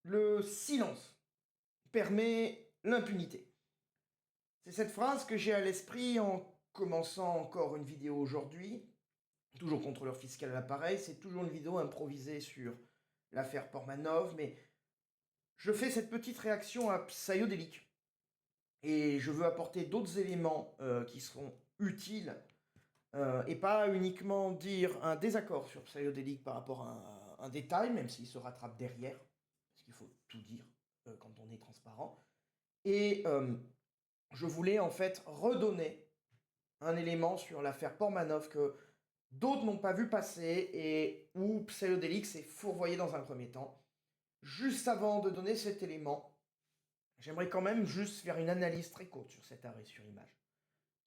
Le silence permet l'impunité. C'est cette phrase que j'ai à l'esprit en commençant encore une vidéo aujourd'hui. Toujours contrôleur fiscal à l'appareil, c'est toujours une vidéo improvisée sur l'affaire Portmanov, mais je fais cette petite réaction à Psyodélique. Et je veux apporter d'autres éléments qui seront utiles et pas uniquement dire un désaccord sur Psyodélique par rapport à un détail, même s'il se rattrape derrière, parce qu'il faut tout dire quand on est transparent. Et je voulais en fait redonner un élément sur l'affaire Portmanov que d'autres n'ont pas vu passer et où Psyodélique s'est fourvoyé dans un premier temps. Juste avant de donner cet élément, j'aimerais quand même juste faire une analyse très courte sur cet arrêt sur image,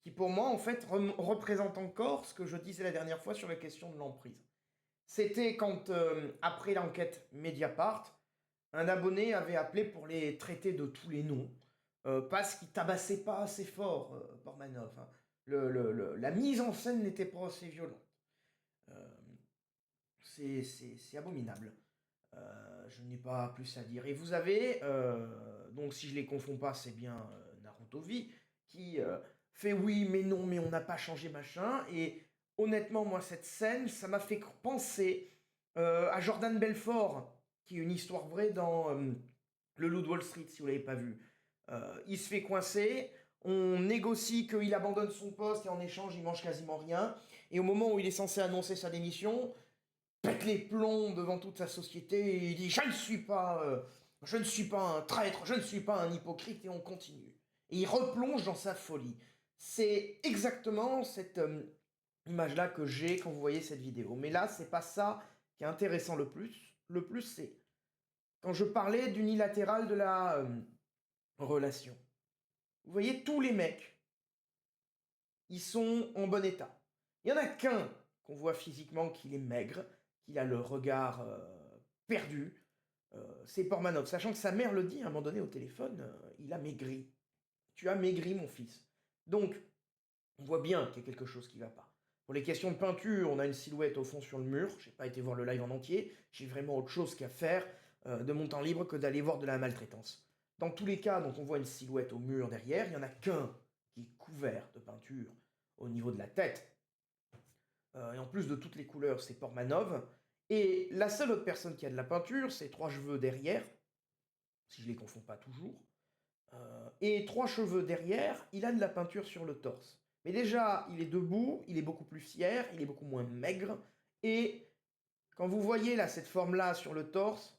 qui pour moi en fait représente encore ce que je disais la dernière fois sur la question de l'emprise. C'était quand, après l'enquête Mediapart, un abonné avait appelé pour les traiter de tous les noms, parce qu'il tabassait pas assez fort Portmanov. Hein. La mise en scène n'était pas assez violente. C'est abominable. Je n'ai pas plus à dire. Et vous avez, donc si je les confonds pas, c'est bien Naruto V, qui fait oui, mais non, mais on n'a pas changé machin. Et honnêtement, moi, cette scène, ça m'a fait penser à Jordan Belfort, qui est une histoire vraie dans Le Loup de Wall Street, si vous l'avez pas vu. Il se fait coincer, on négocie qu'il abandonne son poste et en échange, il mange quasiment rien. Et au moment où il est censé annoncer sa démission, pète les plombs devant toute sa société et il dit je ne suis pas un traître, je ne suis pas un hypocrite et on continue. Et il replonge dans sa folie. C'est exactement cette image-là que j'ai quand vous voyez cette vidéo. Mais là, c'est pas ça qui est intéressant le plus. Le plus, c'est quand je parlais d'unilatéral de la relation. Vous voyez, tous les mecs, ils sont en bon état. Il y en a qu'un qu'on voit physiquement qu'il est maigre, qu'il a le regard perdu, c'est Portmanov. Sachant que sa mère le dit à un moment donné au téléphone, il a maigri. Tu as maigri, mon fils. Donc, on voit bien qu'il y a quelque chose qui ne va pas. Pour les questions de peinture, on a une silhouette au fond sur le mur. Je n'ai pas été voir le live en entier. J'ai vraiment autre chose qu'à faire de mon temps libre que d'aller voir de la maltraitance. Dans tous les cas, donc on voit une silhouette au mur derrière. Il n'y en a qu'un qui est couvert de peinture au niveau de la tête. Et en plus de toutes les couleurs, c'est Portmanov. Et la seule autre personne qui a de la peinture, c'est 3 cheveux derrière, si je les confonds pas toujours. Et 3 cheveux derrière, il a de la peinture sur le torse. Mais déjà, il est debout, il est beaucoup plus fier, il est beaucoup moins maigre. Et quand vous voyez là cette forme-là sur le torse,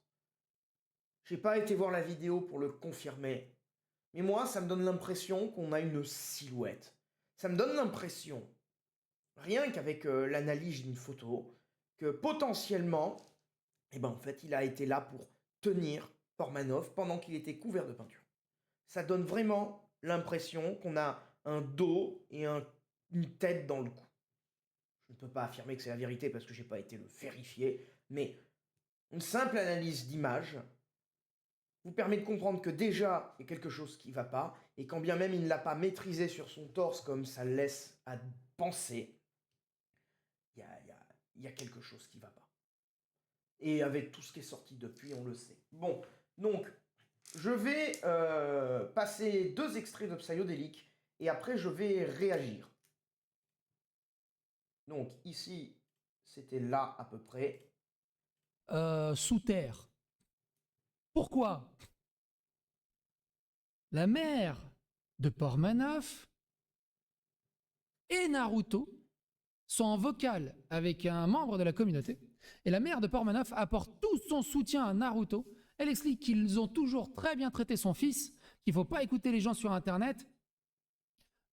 j'ai pas été voir la vidéo pour le confirmer. Mais moi, ça me donne l'impression qu'on a une silhouette. Ça me donne l'impression, rien qu'avec l'analyse d'une photo, que potentiellement, eh ben en fait, il a été là pour tenir Portmanov pendant qu'il était couvert de peinture. Ça donne vraiment l'impression qu'on a un dos et une tête dans le cou. Je ne peux pas affirmer que c'est la vérité parce que j'ai pas été le vérifier, mais une simple analyse d'image vous permet de comprendre que déjà, il y a quelque chose qui ne va pas, et quand bien même il ne l'a pas maîtrisé sur son torse comme ça le laisse à penser, il y a quelque chose qui ne va pas. Et avec tout ce qui est sorti depuis, on le sait. Bon, donc, je vais passer 2 extraits de Psyodélique, et après je vais réagir. Donc, ici, c'était là à peu près. Sous terre. Pourquoi? La mère de Portmanov et Naruto sont en vocal avec un membre de la communauté. Et la mère de Portmanov apporte tout son soutien à Naruto. Elle explique qu'ils ont toujours très bien traité son fils, qu'il ne faut pas écouter les gens sur Internet,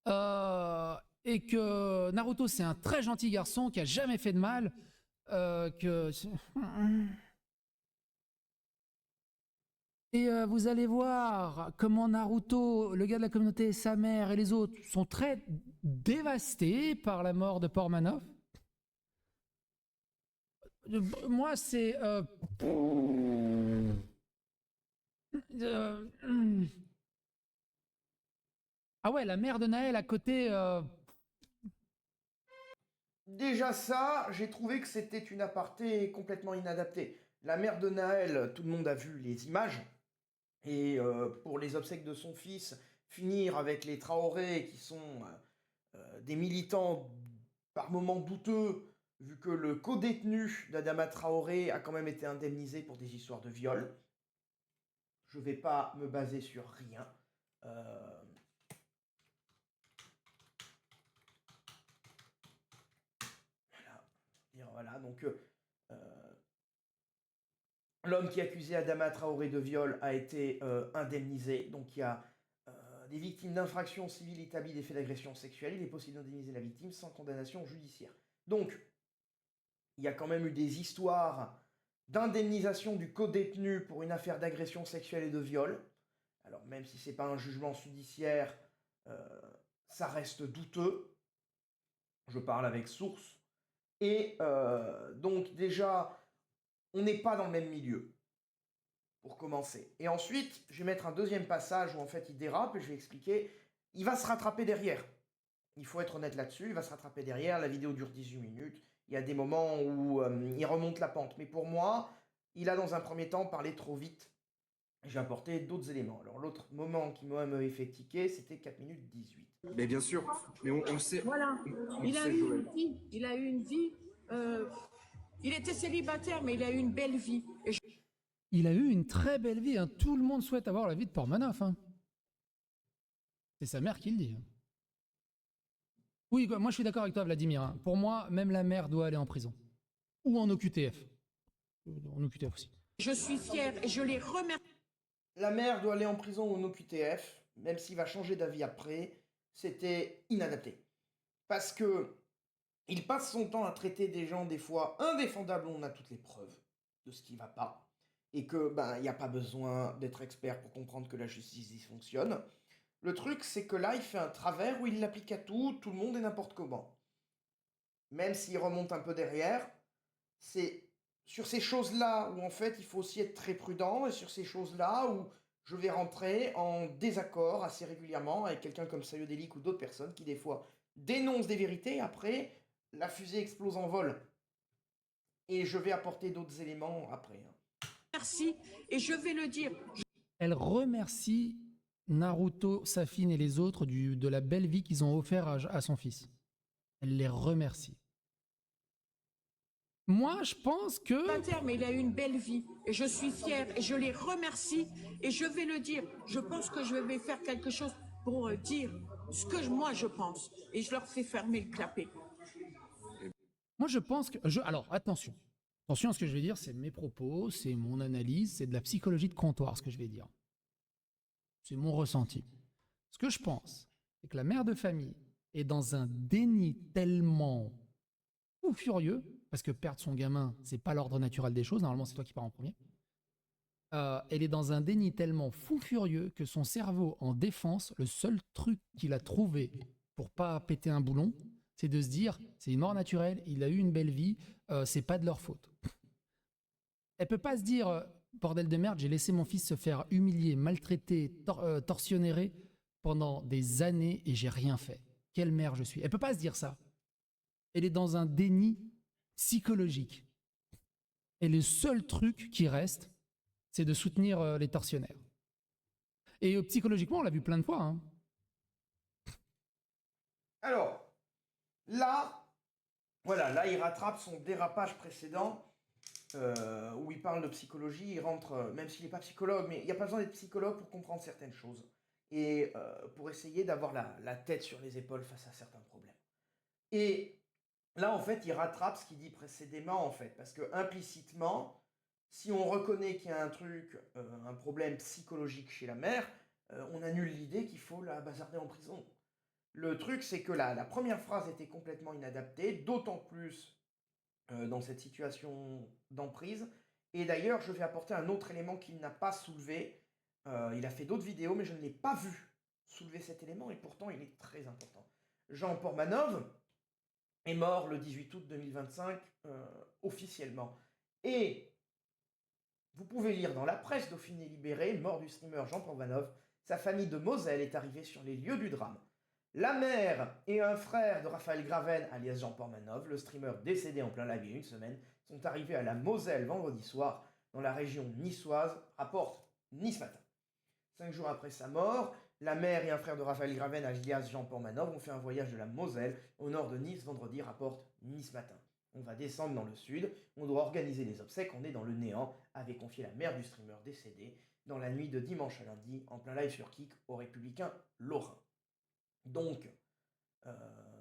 et que Naruto c'est un très gentil garçon qui a jamais fait de mal, que... Et vous allez voir comment Naruto, le gars de la communauté, sa mère et les autres sont très dévastés par la mort de Portmanov. Moi, c'est... Ah ouais, la mère de Naël à côté... Déjà ça, j'ai trouvé que c'était une aparté complètement inadaptée. La mère de Naël, tout le monde a vu les images. Et pour les obsèques de son fils, finir avec les Traoré, qui sont des militants par moments douteux, vu que le co-détenu d'Adama Traoré a quand même été indemnisé pour des histoires de viol. Je ne vais pas me baser sur rien. Euh, voilà, donc l'homme qui accusait Adama Traoré de viol a été indemnisé. Donc il y a des victimes d'infractions civiles établies des faits d'agression sexuelle. Il est possible d'indemniser la victime sans condamnation judiciaire. Donc, il y a quand même eu des histoires d'indemnisation du co-détenu pour une affaire d'agression sexuelle et de viol. Alors même si c'est pas un jugement judiciaire, ça reste douteux. Je parle avec source. Et donc déjà, on n'est pas dans le même milieu, pour commencer. Et ensuite, je vais mettre un deuxième passage où en fait il dérape et je vais expliquer. Il va se rattraper derrière. Il faut être honnête là-dessus, il va se rattraper derrière. La vidéo dure 18 minutes. Il y a des moments où il remonte la pente. Mais pour moi, il a dans un premier temps parlé trop vite. J'ai apporté d'autres éléments. Alors l'autre moment qui m'avait fait tiquer, c'était 4 minutes 18. Mais bien sûr, mais on le sait. Voilà, On il le a sait, eu Joël. une vie, il a eu une vie. Il était célibataire, mais il a eu une belle vie. Et Il a eu une très belle vie. Hein. Tout le monde souhaite avoir la vie de Portmanov. Hein. C'est sa mère qui le dit. Hein. Oui, quoi, moi je suis d'accord avec toi, Vladimir. Hein. Pour moi, même la mère doit aller en prison. Ou en OQTF. En OQTF aussi. je suis fière et je les remercie. La mère doit aller en prison ou en OQTF, même s'il va changer d'avis après. C'était inadapté. Parce que il passe son temps à traiter des gens des fois indéfendables où on a toutes les preuves de ce qui va pas. Et que il n'y a pas besoin d'être expert pour comprendre que la justice dysfonctionne. Le truc, c'est que là, il fait un travers où il l'applique à tout le monde et n'importe comment. Même s'il remonte un peu derrière, c'est sur ces choses-là où en fait il faut aussi être très prudent, et sur ces choses-là où je vais rentrer en désaccord assez régulièrement avec quelqu'un comme Sayodélic ou d'autres personnes qui des fois dénoncent des vérités, et après la fusée explose en vol. Et je vais apporter d'autres éléments après. Merci et je vais le dire. Elle remercie Naruto, Safine et les autres de la belle vie qu'ils ont offert à son fils. Elle les remercie. Moi, je pense que... Célibataire, mais il a eu une belle vie. Et je suis fière et je les remercie et je vais le dire. Je pense que je vais faire quelque chose pour dire ce que moi je pense. Et je leur fais fermer le clapet. Moi, je pense que... Alors, attention. Attention à ce que je vais dire, c'est mes propos, c'est mon analyse, c'est de la psychologie de comptoir, ce que je vais dire. C'est mon ressenti. Ce que je pense, c'est que la mère de famille est dans un déni tellement fou furieux, parce que perdre son gamin, c'est pas l'ordre naturel des choses, normalement c'est toi qui pars en premier. Elle est dans un déni tellement fou furieux que son cerveau en défense, le seul truc qu'il a trouvé pour pas péter un boulon, c'est de se dire, c'est une mort naturelle, il a eu une belle vie, c'est pas de leur faute. Elle peut pas se dire, bordel de merde, j'ai laissé mon fils se faire humilier, maltraiter, tortionner pendant des années et j'ai rien fait. Quelle mère je suis. Elle peut pas se dire ça. Elle est dans un déni psychologique. Et le seul truc qui reste, c'est de soutenir les tortionnaires. Et psychologiquement, on l'a vu plein de fois. Hein. Alors, là, voilà, là il rattrape son dérapage précédent. Où il parle de psychologie, il rentre, même s'il n'est pas psychologue, mais il n'y a pas besoin d'être psychologue pour comprendre certaines choses. Et pour essayer d'avoir la tête sur les épaules face à certains problèmes. Et là, en fait, il rattrape ce qu'il dit précédemment, en fait. Parce que implicitement, si on reconnaît qu'il y a un truc, un problème psychologique chez la mère, on annule l'idée qu'il faut la bazarder en prison. Le truc, c'est que la première phrase était complètement inadaptée, d'autant plus dans cette situation d'emprise. Et d'ailleurs, je vais apporter un autre élément qu'il n'a pas soulevé. Il a fait d'autres vidéos, mais je ne l'ai pas vu soulever cet élément, et pourtant il est très important. Jean Portmanov est mort le 18 août 2025, officiellement. Et vous pouvez lire dans la presse Dauphiné Libéré, mort du streamer Jean Portmanov, sa famille de Moselle est arrivée sur les lieux du drame. La mère et un frère de Raphaël Graven, alias Jean Portmanov, le streamer décédé en plein live il y a une semaine, sont arrivés à la Moselle vendredi soir. dans la région niçoise, rapporte Nice Matin. 5 jours après sa mort, la mère et un frère de Raphaël Graven, alias Jean Portmanov, ont fait un voyage de la Moselle au nord de Nice vendredi, rapporte Nice Matin. On va descendre dans le sud, on doit organiser les obsèques, on est dans le néant, avait confié la mère du streamer décédé dans la nuit de dimanche à lundi, en plein live sur Kik, aux Républicains lorrains. Donc,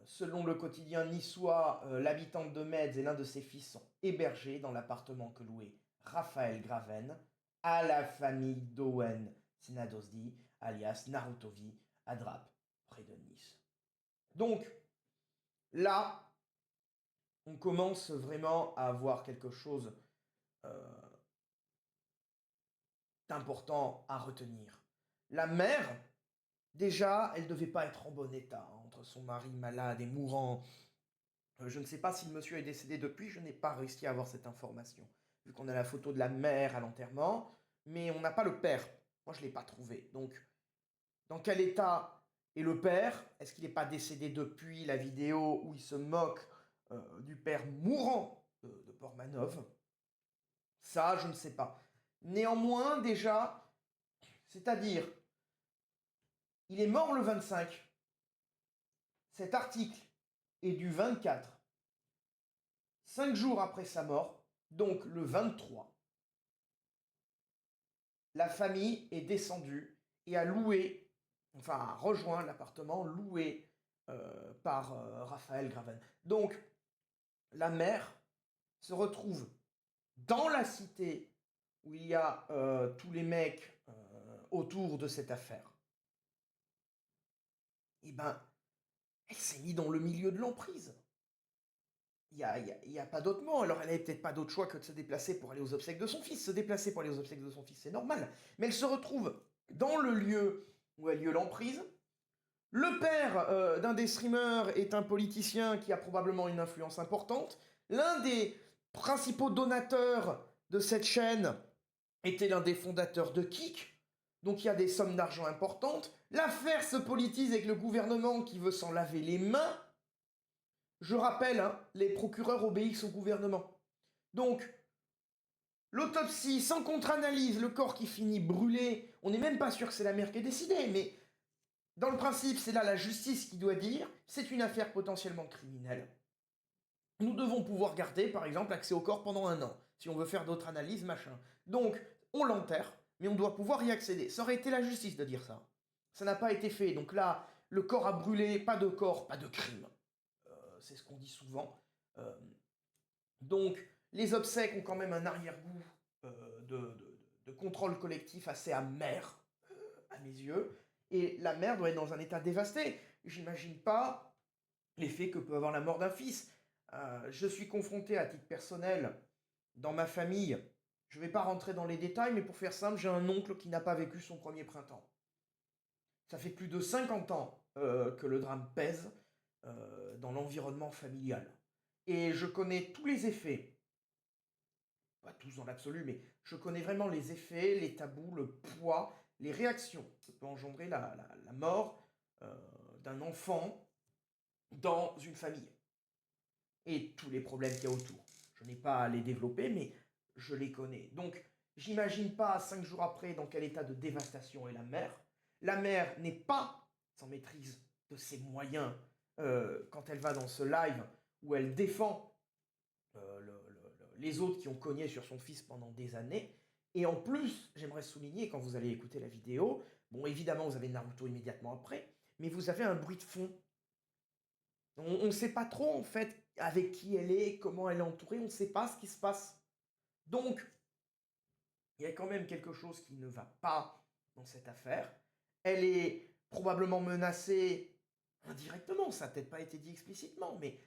selon le quotidien niçois, l'habitante de Metz et l'un de ses fils sont hébergés dans l'appartement que louait Raphaël Graven à la famille d'Owen Senadosdi, alias Narutovi, à Drap, près de Nice. Donc, là, on commence vraiment à avoir quelque chose d'important à retenir. La mère, déjà, elle ne devait pas être en bon état, hein, entre son mari malade et mourant. Je ne sais pas si le monsieur est décédé depuis, je n'ai pas réussi à avoir cette information, vu qu'on a la photo de la mère à l'enterrement, mais on n'a pas le père. Moi, je ne l'ai pas trouvé. Donc, dans quel état est le père? Est-ce qu'il n'est pas décédé depuis la vidéo où il se moque du père mourant de Portmanov? Ça, je ne sais pas. Néanmoins, déjà, c'est-à-dire, il est mort le 25. Cet article est du 24. 5 jours après sa mort, donc le 23. La famille est descendue et a loué, enfin a rejoint l'appartement loué par Raphaël Graven. Donc, la mère se retrouve dans la cité où il y a tous les mecs autour de cette affaire. Eh ben, elle s'est mise dans le milieu de l'emprise. Il y a pas d'autre mot. Alors, elle n'avait peut-être pas d'autre choix que de se déplacer pour aller aux obsèques de son fils. Se déplacer pour aller aux obsèques de son fils, c'est normal. Mais elle se retrouve dans le lieu où a lieu l'emprise. Le père d'un des streamers est un politicien qui a probablement une influence importante. L'un des principaux donateurs de cette chaîne était l'un des fondateurs de Kik. Donc il y a des sommes d'argent importantes. L'affaire se politise avec le gouvernement qui veut s'en laver les mains. Je rappelle, hein, les procureurs obéissent au gouvernement. Donc, l'autopsie, sans contre-analyse, le corps qui finit brûlé, on n'est même pas sûr que c'est la mère qui a décidé, mais dans le principe, c'est là la justice qui doit dire, c'est une affaire potentiellement criminelle. Nous devons pouvoir garder, par exemple, accès au corps pendant 1 an, si on veut faire d'autres analyses, machin. Donc, on l'enterre, mais on doit pouvoir y accéder. Ça aurait été la justice de dire ça. Ça n'a pas été fait, donc là, le corps a brûlé, pas de corps, pas de crime. C'est ce qu'on dit souvent. Donc, les obsèques ont quand même un arrière-goût de contrôle collectif assez amer, à mes yeux. Et la mère doit être dans un état dévasté. J'imagine pas l'effet que peut avoir la mort d'un fils. Je suis confronté à titre personnel, dans ma famille, je ne vais pas rentrer dans les détails, mais pour faire simple, j'ai un oncle qui n'a pas vécu son premier printemps. Ça fait plus de 50 ans que le drame pèse dans l'environnement familial. Et je connais tous les effets, pas tous dans l'absolu, mais je connais vraiment les effets, les tabous, le poids, les réactions que peut engendrer la mort d'un enfant dans une famille. Et tous les problèmes qu'il y a autour. Je n'ai pas à les développer, mais je les connais. Donc, j'imagine pas 5 jours après dans quel état de dévastation est la mère. La mère n'est pas sans maîtrise de ses moyens quand elle va dans ce live où elle défend les autres qui ont cogné sur son fils pendant des années. Et en plus, j'aimerais souligner, quand vous allez écouter la vidéo, bon, évidemment, vous avez Naruto immédiatement après, mais vous avez un bruit de fond. On ne sait pas trop, en fait, avec qui elle est, comment elle est entourée, on ne sait pas ce qui se passe. Donc, il y a quand même quelque chose qui ne va pas dans cette affaire. Elle est probablement menacée indirectement, ça n'a peut-être pas été dit explicitement, mais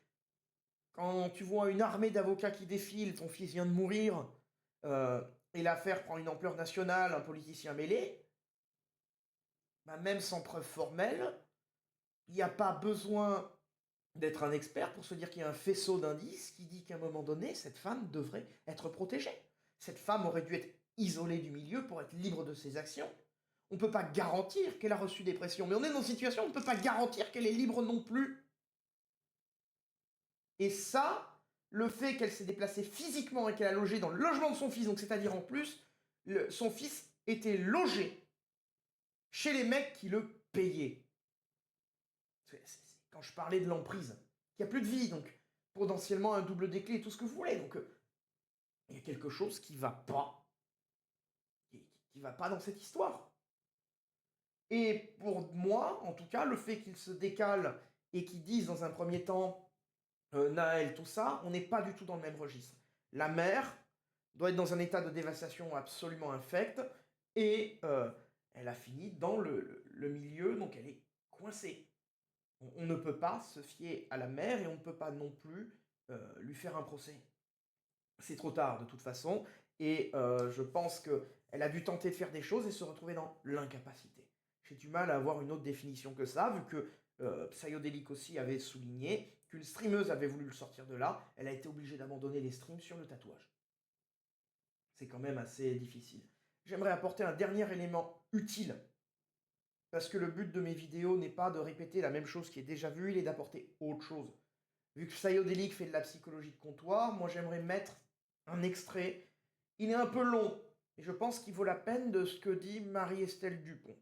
quand tu vois une armée d'avocats qui défile, ton fils vient de mourir, et l'affaire prend une ampleur nationale, un politicien mêlé, bah même sans preuve formelle, il n'y a pas besoin d'être un expert pour se dire qu'il y a un faisceau d'indices qui dit qu'à un moment donné, cette femme devrait être protégée. Cette femme aurait dû être isolée du milieu pour être libre de ses actions. On ne peut pas garantir qu'elle a reçu des pressions, mais on est dans une situation où on ne peut pas garantir qu'elle est libre non plus. Et ça, le fait qu'elle s'est déplacée physiquement et qu'elle a logé dans le logement de son fils, donc c'est-à-dire en plus, son fils était logé chez les mecs qui le payaient. Quand je parlais de l'emprise, qu'il n'y a plus de vie, donc potentiellement un double des clés et tout ce que vous voulez. Donc il y a quelque chose qui va pas. Qui va pas dans cette histoire. Et pour moi, en tout cas, le fait qu'ils se décalent et qu'ils disent dans un premier temps Naël, tout ça, on n'est pas du tout dans le même registre. La mère doit être dans un état de dévastation absolument infect et elle a fini dans le milieu, donc elle est coincée. On ne peut pas se fier à la mère et on ne peut pas non plus lui faire un procès. C'est trop tard de toute façon et je pense qu'elle a dû tenter de faire des choses et se retrouver dans l'incapacité. J'ai du mal à avoir une autre définition que ça, vu que Psyodélique aussi avait souligné qu'une streameuse avait voulu le sortir de là, elle a été obligée d'abandonner les streams sur le tatouage. C'est quand même assez difficile. J'aimerais apporter un dernier élément utile, parce que le but de mes vidéos n'est pas de répéter la même chose qui est déjà vue, il est d'apporter autre chose. Vu que Psyodélique fait de la psychologie de comptoir, moi j'aimerais mettre un extrait. Il est un peu long, et je pense qu'il vaut la peine de ce que dit Marie-Estelle Dupont.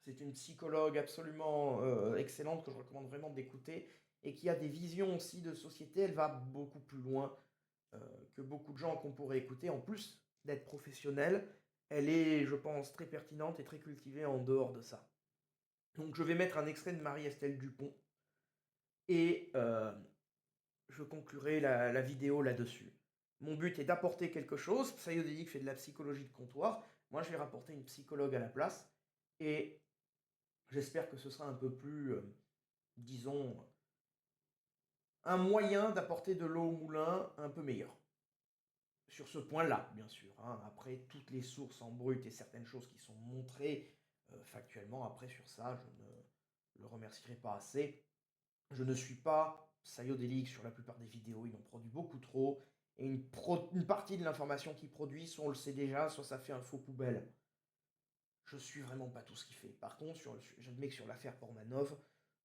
C'est une psychologue absolument excellente que je recommande vraiment d'écouter et qui a des visions aussi de société. Elle va beaucoup plus loin que beaucoup de gens qu'on pourrait écouter. En plus d'être professionnelle, elle est, je pense, très pertinente et très cultivée en dehors de ça. Donc je vais mettre un extrait de Marie-Estelle Dupont et je conclurai la vidéo là-dessus. Mon but est d'apporter quelque chose. Psyodélique fait de la psychologie de comptoir. Moi, je vais rapporter une psychologue à la place et j'espère que ce sera un peu plus, disons, un moyen d'apporter de l'eau au moulin un peu meilleur. Sur ce point-là, bien sûr. Hein. Après, toutes les sources en brut et certaines choses qui sont montrées factuellement, après sur ça, je ne le remercierai pas assez. Je ne suis pas Psyodélique sur la plupart des vidéos, il en produit beaucoup trop. Et une partie de l'information qu'il produit, soit on le sait déjà, soit ça fait un faux poubelle. Je suis vraiment pas tout ce qu'il fait. Par contre, j'admets que sur l'affaire Portmanov,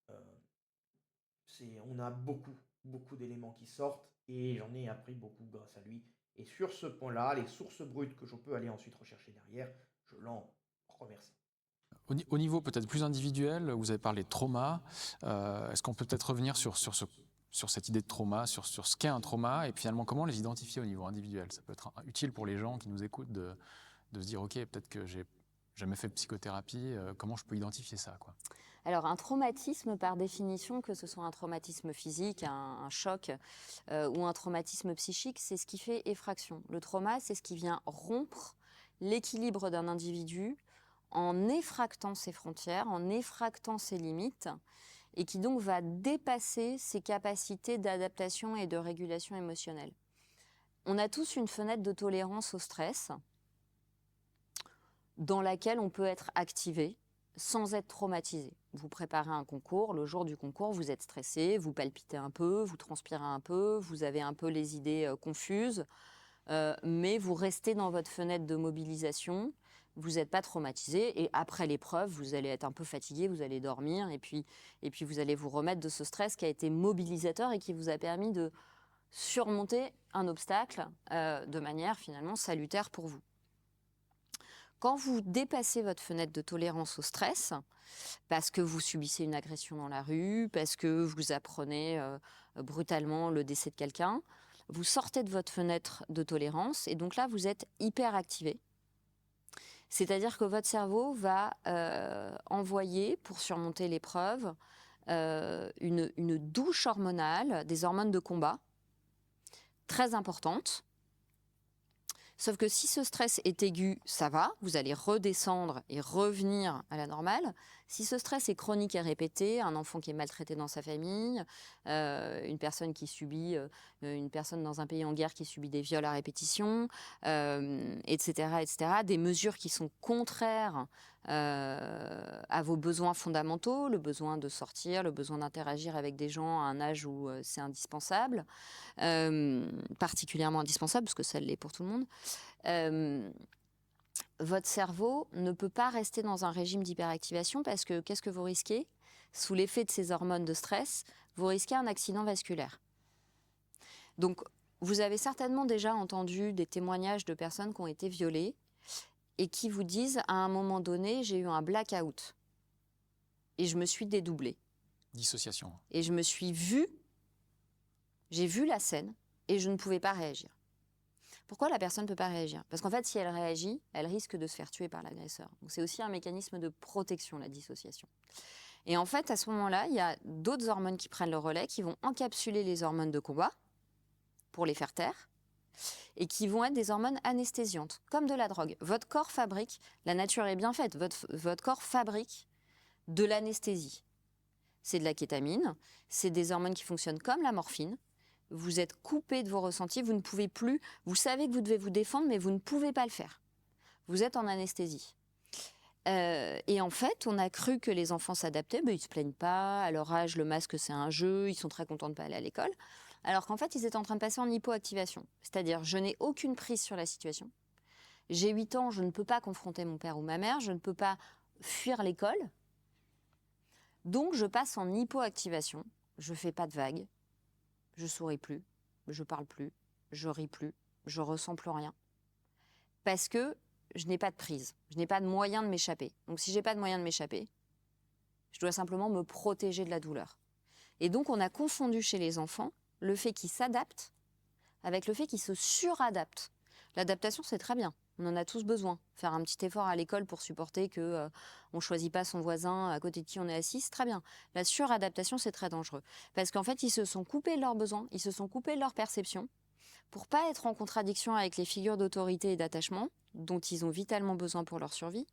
on a beaucoup d'éléments qui sortent et j'en ai appris beaucoup grâce à lui. Et sur ce point-là, les sources brutes que je peux aller ensuite rechercher derrière, je l'en remercie. Au niveau peut-être plus individuel, vous avez parlé de trauma. Est-ce qu'on peut peut-être revenir sur cette idée de trauma, sur ce qu'est un trauma et finalement comment les identifier au niveau individuel? Ça peut être utile pour les gens qui nous écoutent de se dire ok, peut-être que j'ai jamais fait de psychothérapie, comment je peux identifier ça, quoi? Alors, un traumatisme, par définition, que ce soit un traumatisme physique, un choc ou un traumatisme psychique, c'est ce qui fait effraction. Le trauma, c'est ce qui vient rompre l'équilibre d'un individu en effractant ses frontières, en effractant ses limites, et qui donc va dépasser ses capacités d'adaptation et de régulation émotionnelle. On a tous une fenêtre de tolérance au stress dans laquelle on peut être activé sans être traumatisé. Vous préparez un concours, le jour du concours, vous êtes stressé, vous palpitez un peu, vous transpirez un peu, vous avez un peu les idées confuses, mais vous restez dans votre fenêtre de mobilisation, vous n'êtes pas traumatisé, et après l'épreuve, vous allez être un peu fatigué, vous allez dormir, et puis vous allez vous remettre de ce stress qui a été mobilisateur et qui vous a permis de surmonter un obstacle de manière finalement salutaire pour vous. Quand vous dépassez votre fenêtre de tolérance au stress, parce que vous subissez une agression dans la rue, parce que vous apprenez brutalement le décès de quelqu'un, vous sortez de votre fenêtre de tolérance et donc là, vous êtes hyper activé. C'est-à-dire que votre cerveau va envoyer, pour surmonter l'épreuve, une douche hormonale, des hormones de combat, très importantes. Sauf que si ce stress est aigu, ça va, vous allez redescendre et revenir à la normale. Si ce stress est chronique et répété, un enfant qui est maltraité dans sa famille, une personne dans un pays en guerre qui subit des viols à répétition, etc., des mesures qui sont contraires à vos besoins fondamentaux, le besoin de sortir, le besoin d'interagir avec des gens à un âge où c'est indispensable, particulièrement indispensable, parce que ça l'est pour tout le monde. Votre cerveau ne peut pas rester dans un régime d'hyperactivation parce que qu'est-ce que vous risquez? Sous l'effet de ces hormones de stress, vous risquez un accident vasculaire. Donc, vous avez certainement déjà entendu des témoignages de personnes qui ont été violées et qui vous disent, à un moment donné, j'ai eu un blackout et je me suis dédoublée. Dissociation. Et je me suis vue, j'ai vu la scène et je ne pouvais pas réagir. Pourquoi la personne ne peut pas réagir? Parce qu'en fait, si elle réagit, elle risque de se faire tuer par l'agresseur. Donc c'est aussi un mécanisme de protection, la dissociation. Et en fait, à ce moment-là, il y a d'autres hormones qui prennent le relais, qui vont encapsuler les hormones de combat pour les faire taire, et qui vont être des hormones anesthésiantes, comme de la drogue. Votre corps fabrique, la nature est bien faite, votre corps fabrique de l'anesthésie. C'est de la kétamine, c'est des hormones qui fonctionnent comme la morphine. Vous êtes coupé de vos ressentis, vous ne pouvez plus, vous savez que vous devez vous défendre, mais vous ne pouvez pas le faire. Vous êtes en anesthésie. Et en fait, on a cru que les enfants s'adaptaient, mais ils ne se plaignent pas, à leur âge, le masque c'est un jeu, ils sont très contents de ne pas aller à l'école. Alors qu'en fait, ils étaient en train de passer en hypoactivation. C'est-à-dire, je n'ai aucune prise sur la situation. J'ai 8 ans, je ne peux pas confronter mon père ou ma mère, je ne peux pas fuir l'école. Donc, je passe en hypoactivation, je ne fais pas de vagues, je souris plus, je parle plus, je ris plus, je ressens plus rien. Parce que je n'ai pas de prise, je n'ai pas de moyen de m'échapper. Donc si je n'ai pas de moyen de m'échapper, je dois simplement me protéger de la douleur. Et donc on a confondu chez les enfants le fait qu'ils s'adaptent avec le fait qu'ils se suradaptent. L'adaptation, c'est très bien. On en a tous besoin. Faire un petit effort à l'école pour supporter qu'on ne choisit pas son voisin à côté de qui on est assis, c'est très bien. La suradaptation, c'est très dangereux. Parce qu'en fait, ils se sont coupés de leurs besoins, ils se sont coupés de leur perception pour pas être en contradiction avec les figures d'autorité et d'attachement dont ils ont vitalement besoin pour leur survie.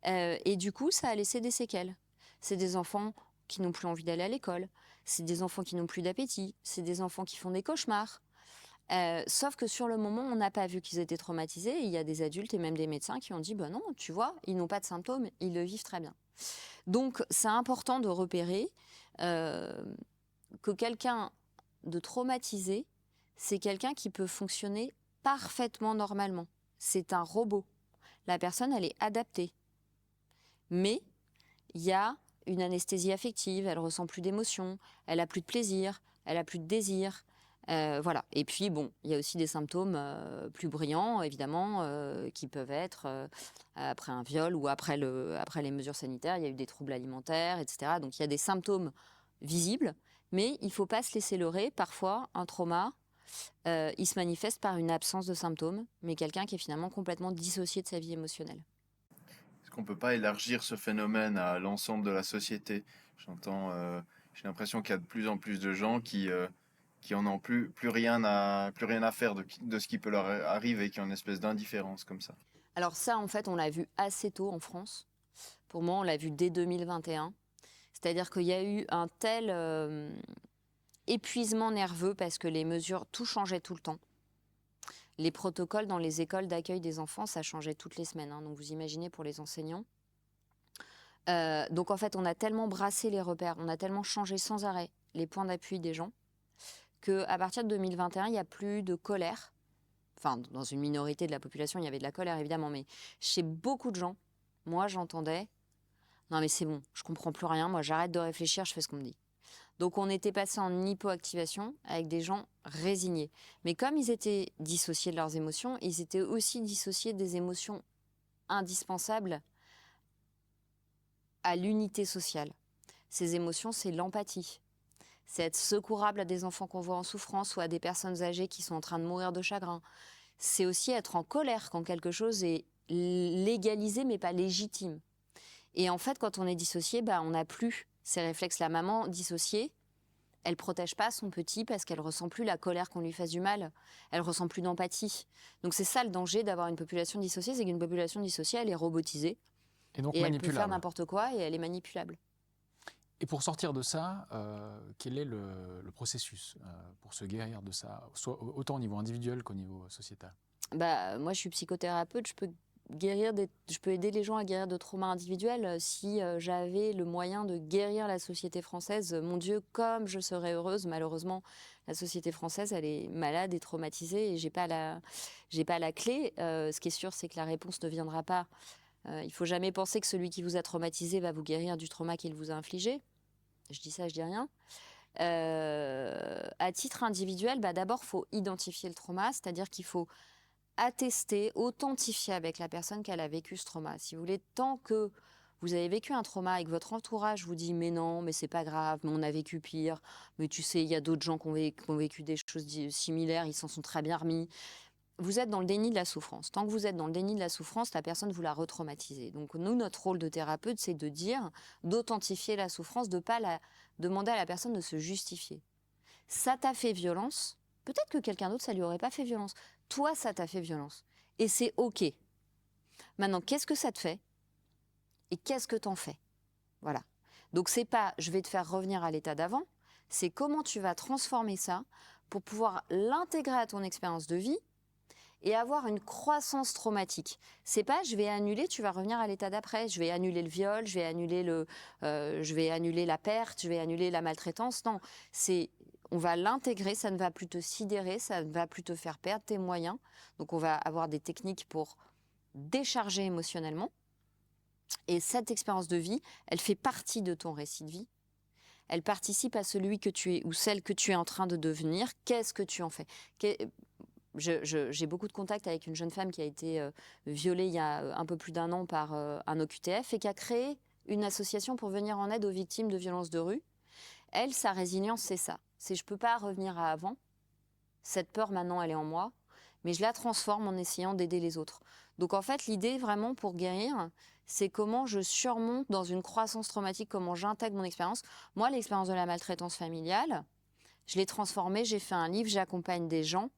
Et du coup, ça a laissé des séquelles. C'est des enfants qui n'ont plus envie d'aller à l'école, c'est des enfants qui n'ont plus d'appétit, c'est des enfants qui font des cauchemars. Sauf que sur le moment, on n'a pas vu qu'ils étaient traumatisés. Et il y a des adultes et même des médecins qui ont dit non, tu vois, ils n'ont pas de symptômes, ils le vivent très bien. Donc, c'est important de repérer que quelqu'un de traumatisé, c'est quelqu'un qui peut fonctionner parfaitement normalement. C'est un robot. La personne, elle est adaptée. Mais il y a une anesthésie affective, elle ressent plus d'émotions, elle a plus de plaisir, elle a plus de désir. Voilà. Et puis, bon, il y a aussi des symptômes plus brillants, évidemment, qui peuvent être après un viol ou après les mesures sanitaires, il y a eu des troubles alimentaires, etc. Donc, il y a des symptômes visibles, mais il ne faut pas se laisser leurrer. Parfois, un trauma, il se manifeste par une absence de symptômes, mais quelqu'un qui est finalement complètement dissocié de sa vie émotionnelle. Est-ce qu'on ne peut pas élargir ce phénomène à l'ensemble de la société? J'ai l'impression qu'il y a de plus en plus de gens qui en ont plus rien à faire de ce qui peut leur arriver, qui ont une espèce d'indifférence comme ça. Alors ça, en fait, on l'a vu assez tôt en France. Pour moi, on l'a vu dès 2021. C'est-à-dire qu'il y a eu un tel épuisement nerveux parce que les mesures, tout changeait tout le temps. Les protocoles dans les écoles d'accueil des enfants, ça changeait toutes les semaines. Donc vous imaginez pour les enseignants. Donc en fait, on a tellement brassé les repères, on a tellement changé sans arrêt les points d'appui des gens, qu'à partir de 2021, il n'y a plus de colère. Enfin, dans une minorité de la population, il y avait de la colère, évidemment, mais chez beaucoup de gens, moi, j'entendais « Non, mais c'est bon, je comprends plus rien, moi, j'arrête de réfléchir, je fais ce qu'on me dit. » Donc, on était passé en hypoactivation avec des gens résignés. Mais comme ils étaient dissociés de leurs émotions, ils étaient aussi dissociés des émotions indispensables à l'unité sociale. Ces émotions, c'est l'empathie. C'est être secourable à des enfants qu'on voit en souffrance ou à des personnes âgées qui sont en train de mourir de chagrin. C'est aussi être en colère quand quelque chose est légalisé mais pas légitime. Et en fait, quand on est dissocié, on n'a plus ces réflexes. La maman dissociée, elle protège pas son petit parce qu'elle ressent plus la colère qu'on lui fasse du mal. Elle ressent plus d'empathie. Donc c'est ça le danger d'avoir une population dissociée, c'est qu'une population dissociée, elle est robotisée. Et donc et elle peut faire manipulable. n'importe quoi et elle est manipulable. Et pour sortir de ça, quel est le processus pour se guérir de ça, autant au niveau individuel qu'au niveau sociétal? Moi, je suis psychothérapeute, je peux aider les gens à guérir de traumas individuels. Si j'avais le moyen de guérir la société française, mon Dieu, comme je serais heureuse. Malheureusement, la société française, elle est malade et traumatisée et j'ai pas la clé. Ce qui est sûr, c'est que la réponse ne viendra pas. Il faut jamais penser que celui qui vous a traumatisé va vous guérir du trauma qu'il vous a infligé. Je dis ça, je dis rien. À titre individuel, d'abord, il faut identifier le trauma, c'est-à-dire qu'il faut attester, authentifier avec la personne qu'elle a vécu ce trauma. Si vous voulez, tant que vous avez vécu un trauma et que votre entourage vous dit mais non, mais c'est pas grave, mais on a vécu pire, mais tu sais, il y a d'autres gens qui ont vécu des choses similaires, ils s'en sont très bien remis. Vous êtes dans le déni de la souffrance. Tant que vous êtes dans le déni de la souffrance, la personne vous l'a retraumatisée. Donc nous, notre rôle de thérapeute, c'est de dire, d'authentifier la souffrance, de ne pas demander à la personne de se justifier. Ça t'a fait violence, peut-être que quelqu'un d'autre, ça lui aurait pas fait violence. Toi, ça t'a fait violence. Et c'est OK. Maintenant, qu'est-ce que ça te fait? Et qu'est-ce que t'en fais? Voilà. Donc c'est pas je vais te faire revenir à l'état d'avant, c'est comment tu vas transformer ça pour pouvoir l'intégrer à ton expérience de vie et avoir une croissance traumatique. C'est pas je vais annuler, tu vas revenir à l'état d'après, je vais annuler le viol, je vais annuler la perte, je vais annuler la maltraitance. Non, c'est on va l'intégrer, ça ne va plus te sidérer, ça ne va plus te faire perdre tes moyens. Donc on va avoir des techniques pour décharger émotionnellement. Et cette expérience de vie, elle fait partie de ton récit de vie. Elle participe à celui que tu es ou celle que tu es en train de devenir. Qu'est-ce que tu en fais? J'ai beaucoup de contacts avec une jeune femme qui a été violée il y a un peu plus d'1 an par un OQTF et qui a créé une association pour venir en aide aux victimes de violences de rue. Elle, sa résilience, c'est ça. C'est je ne peux pas revenir à avant. Cette peur, maintenant, elle est en moi. Mais je la transforme en essayant d'aider les autres. Donc en fait, l'idée vraiment pour guérir, c'est comment je surmonte dans une croissance traumatique, comment j'intègre mon expérience. Moi, l'expérience de la maltraitance familiale, je l'ai transformée, j'ai fait un livre, j'accompagne des gens.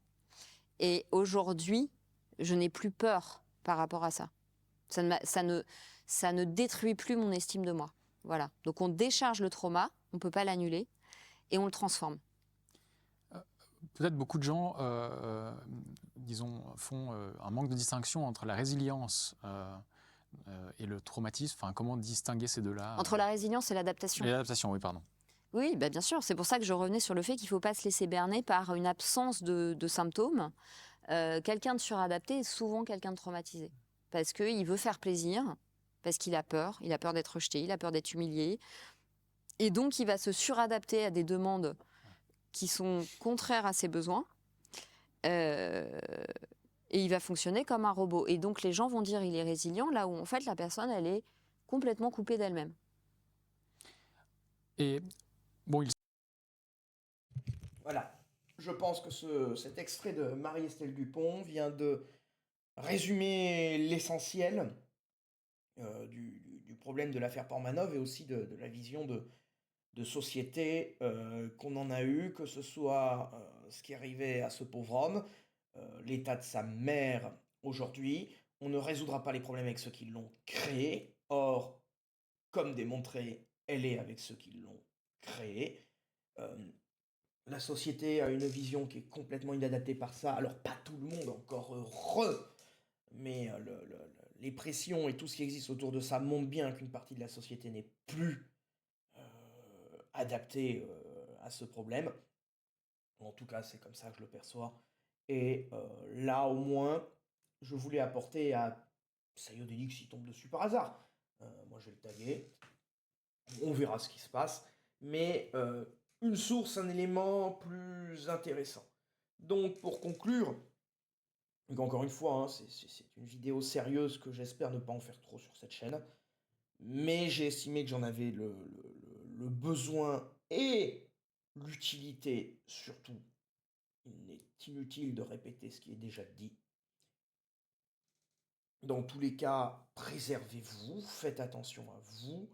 Et aujourd'hui, je n'ai plus peur par rapport à ça. Ça ne détruit plus mon estime de moi. Voilà. Donc on décharge le trauma, on ne peut pas l'annuler, et on le transforme. Peut-être beaucoup de gens, disons, font un manque de distinction entre la résilience et le traumatisme. Enfin, comment distinguer ces deux-là? Entre la résilience et l'adaptation. Et l'adaptation, oui, pardon. Oui, bien sûr. C'est pour ça que je revenais sur le fait qu'il ne faut pas se laisser berner par une absence de symptômes. Quelqu'un de suradapté est souvent quelqu'un de traumatisé. Parce qu'il veut faire plaisir, parce qu'il a peur d'être rejeté, il a peur d'être humilié. Et donc, il va se suradapter à des demandes qui sont contraires à ses besoins. Et il va fonctionner comme un robot. Et donc, les gens vont dire il est résilient, là où en fait, la personne, elle est complètement coupée d'elle-même. Et bon, Voilà. Je pense que cet extrait de Marie-Estelle Dupont vient de résumer l'essentiel du problème de l'affaire Portmanov et aussi de la vision de société qu'on en a eu, que ce soit ce qui arrivait à ce pauvre homme, l'état de sa mère aujourd'hui. On ne résoudra pas les problèmes avec ceux qui l'ont créé. Or, comme démontré, elle est avec ceux qui l'ont créé. La société a une vision qui est complètement inadaptée par ça. Alors, pas tout le monde, encore heureux, mais les pressions et tout ce qui existe autour de ça montrent bien qu'une partie de la société n'est plus adaptée à ce problème. En tout cas, c'est comme ça que je le perçois. Et là, au moins, je voulais apporter à Sayodéli s'il tombe dessus par hasard. Moi, je vais le taguer. On verra ce qui se passe. Mais une source, un élément plus intéressant. Donc, pour conclure, encore une fois, hein, c'est une vidéo sérieuse que j'espère ne pas en faire trop sur cette chaîne. Mais j'ai estimé que j'en avais le besoin et l'utilité surtout. Il est inutile de répéter ce qui est déjà dit. Dans tous les cas, préservez-vous, faites attention à vous,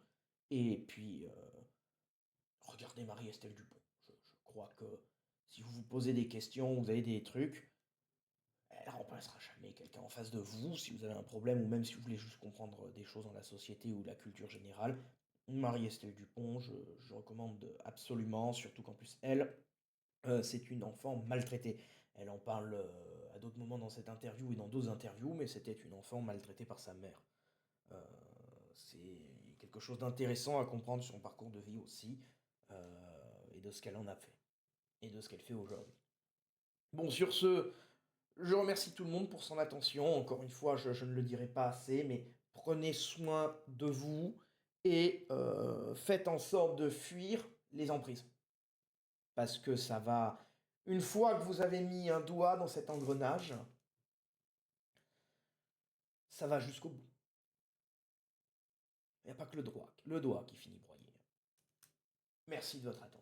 et puis regardez Marie-Estelle Dupont. Je crois que si vous vous posez des questions, vous avez des trucs, elle ne remplacera jamais quelqu'un en face de vous, si vous avez un problème, ou même si vous voulez juste comprendre des choses dans la société ou la culture générale. Marie-Estelle Dupont, je recommande absolument, surtout qu'en plus, elle, c'est une enfant maltraitée. Elle en parle à d'autres moments dans cette interview et dans d'autres interviews, mais c'était une enfant maltraitée par sa mère. C'est quelque chose d'intéressant à comprendre sur son parcours de vie aussi, et de ce qu'elle en a fait, et de ce qu'elle fait aujourd'hui. Bon, sur ce, je remercie tout le monde pour son attention. Encore une fois, je ne le dirai pas assez, mais prenez soin de vous et faites en sorte de fuir les emprises. parce que ça va... Une fois que vous avez mis un doigt dans cet engrenage, ça va jusqu'au bout. Il n'y a pas que le doigt qui finit broyé. Merci de votre attention.